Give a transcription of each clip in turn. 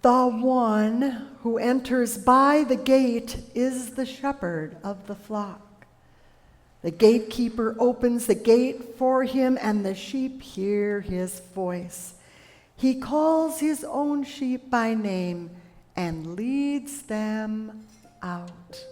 The one who enters by the gate is the shepherd of the flock. The gatekeeper opens the gate for him, and the sheep hear his voice. He calls his own sheep by name and leads them out.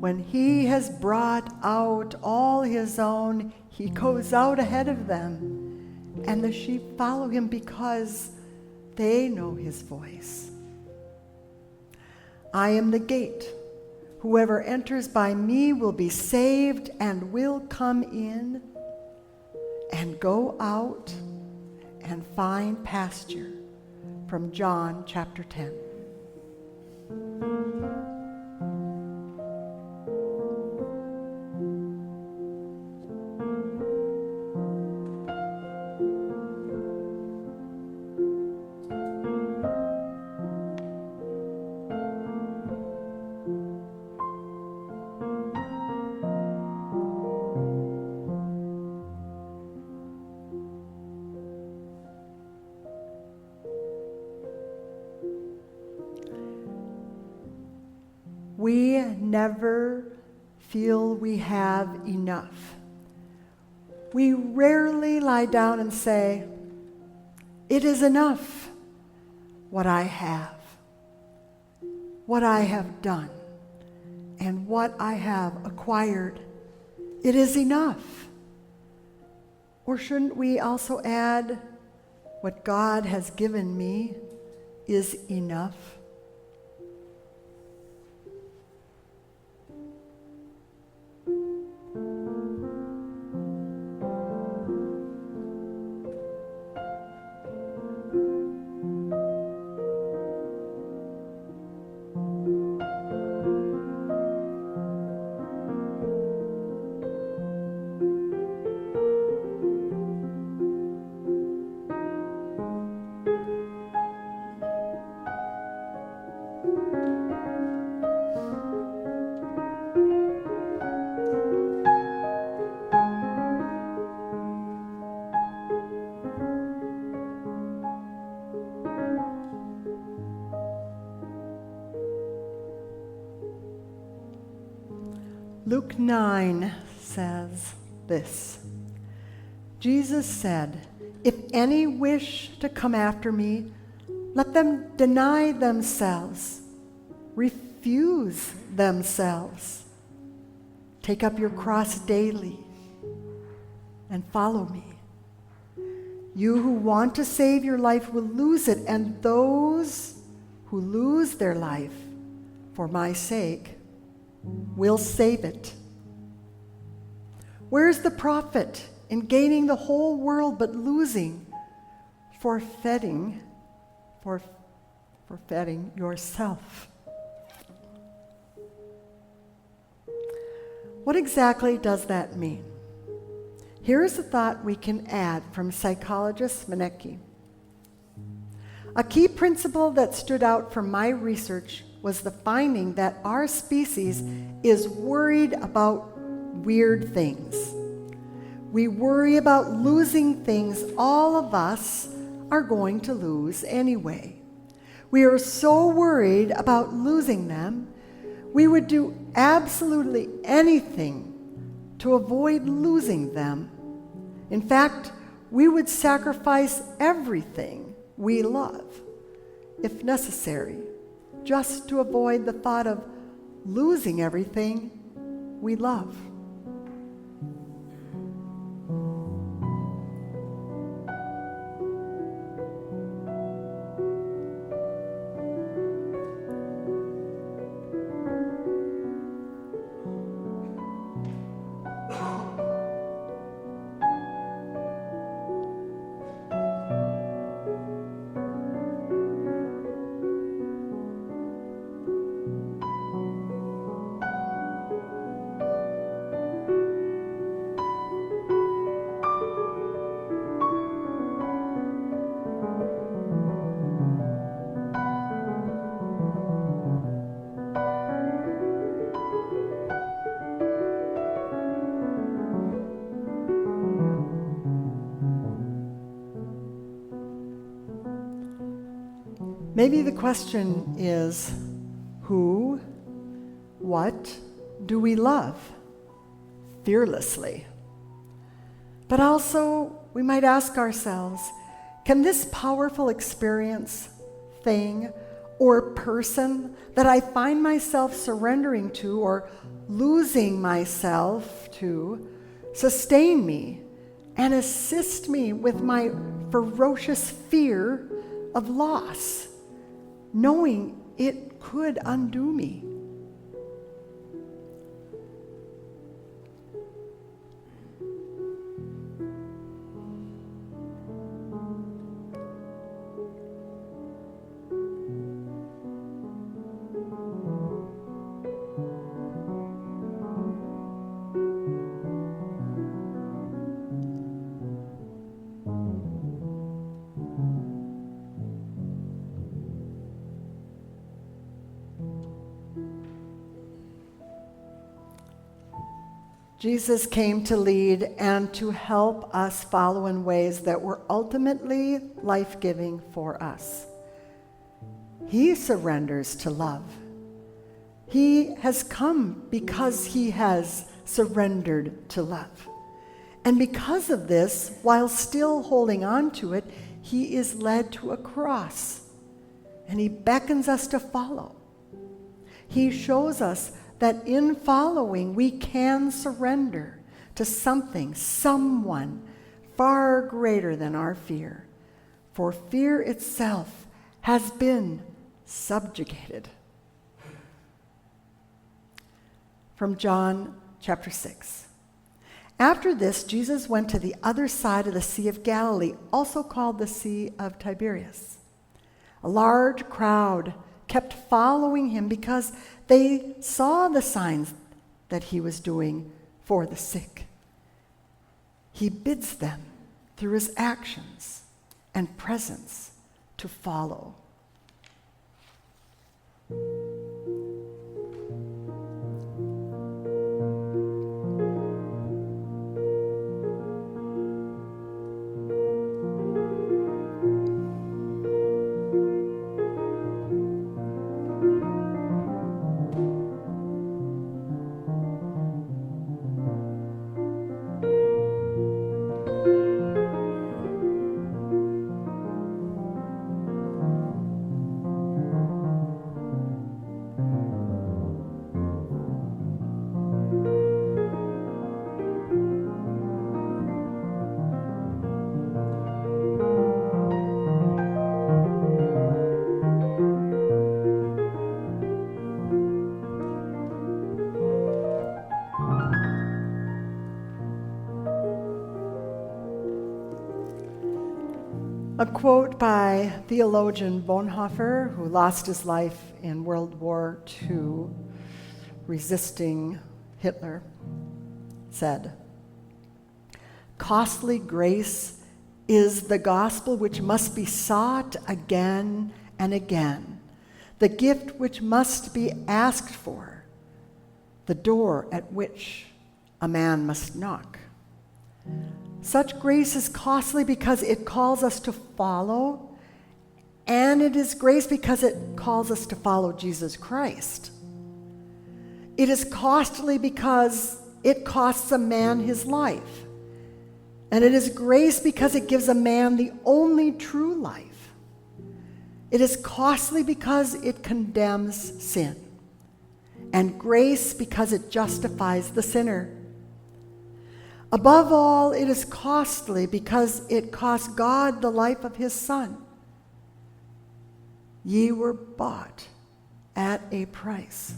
When he has brought out all his own, he goes out ahead of them, and the sheep follow him because they know his voice. I am the gate. Whoever enters by me will be saved and will come in and go out and find pasture. From John chapter 10. We never feel we have enough. We rarely lie down and say, "It is enough what I have, what I have done, and what I have acquired. It is enough." Or shouldn't we also add, "What God has given me is enough"? Luke 9 says this. Jesus said, "If any wish to come after me, let them deny themselves, refuse themselves, take up your cross daily, and follow me. You who want to save your life will lose it, and those who lose their life for my sake will save it. Where's the profit in gaining the whole world but losing, forfeiting yourself?" What exactly does that mean? Here is a thought we can add from psychologist Manecki. A key principle that stood out from my research was the finding that our species is worried about weird things. We worry about losing things all of us are going to lose anyway. We are so worried about losing them, we would do absolutely anything to avoid losing them. In fact, we would sacrifice everything we love, if necessary, just to avoid the thought of losing everything we love. Maybe the question is, who, what do we love fearlessly? But also, we might ask ourselves, can this powerful experience, thing, or person that I find myself surrendering to or losing myself to sustain me and assist me with my ferocious fear of loss, knowing it could undo me? Jesus came to lead and to help us follow in ways that were ultimately life-giving for us. He surrenders to love. He has come because he has surrendered to love. And because of this, while still holding on to it, he is led to a cross, and he beckons us to follow. He shows us that in following, we can surrender to something, someone far greater than our fear. For fear itself has been subjugated. From John chapter 6. After this, Jesus went to the other side of the Sea of Galilee, also called the Sea of Tiberias. A large crowd kept following him because they saw the signs that he was doing for the sick. He bids them, through his actions and presence, to follow. A quote by theologian Bonhoeffer, who lost his life in World War II resisting Hitler, said, "Costly grace is the gospel which must be sought again and again, the gift which must be asked for, the door at which a man must knock. Such grace is costly because it calls us to follow, and it is grace because it calls us to follow Jesus Christ. It is costly because it costs a man his life, and it is grace because it gives a man the only true life. It is costly because it condemns sin, and grace because it justifies the sinner. Above all, it is costly because it cost God the life of his Son. Ye were bought at a price.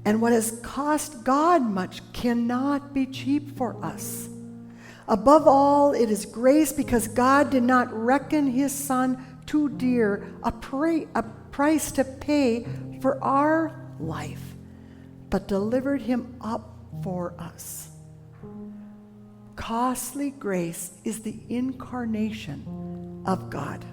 And what has cost God much cannot be cheap for us. Above all, it is grace because God did not reckon his Son too dear, a price to pay for our life, but delivered him up for us. Costly grace is the incarnation of God."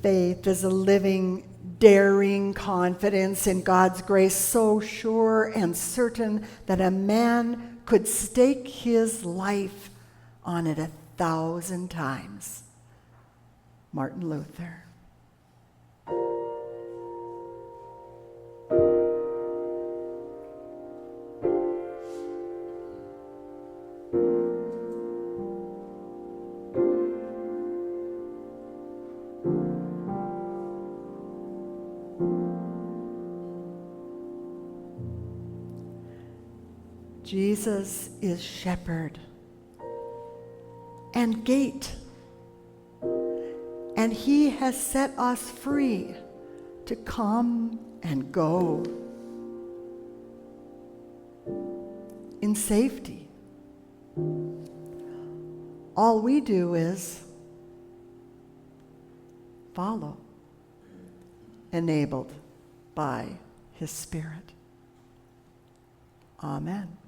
Faith is a living, daring confidence in God's grace, so sure and certain that a man could stake his life on it 1,000 times. Martin Luther. Jesus is shepherd and gate, and he has set us free to come and go in safety. All we do is follow, enabled by his Spirit. Amen.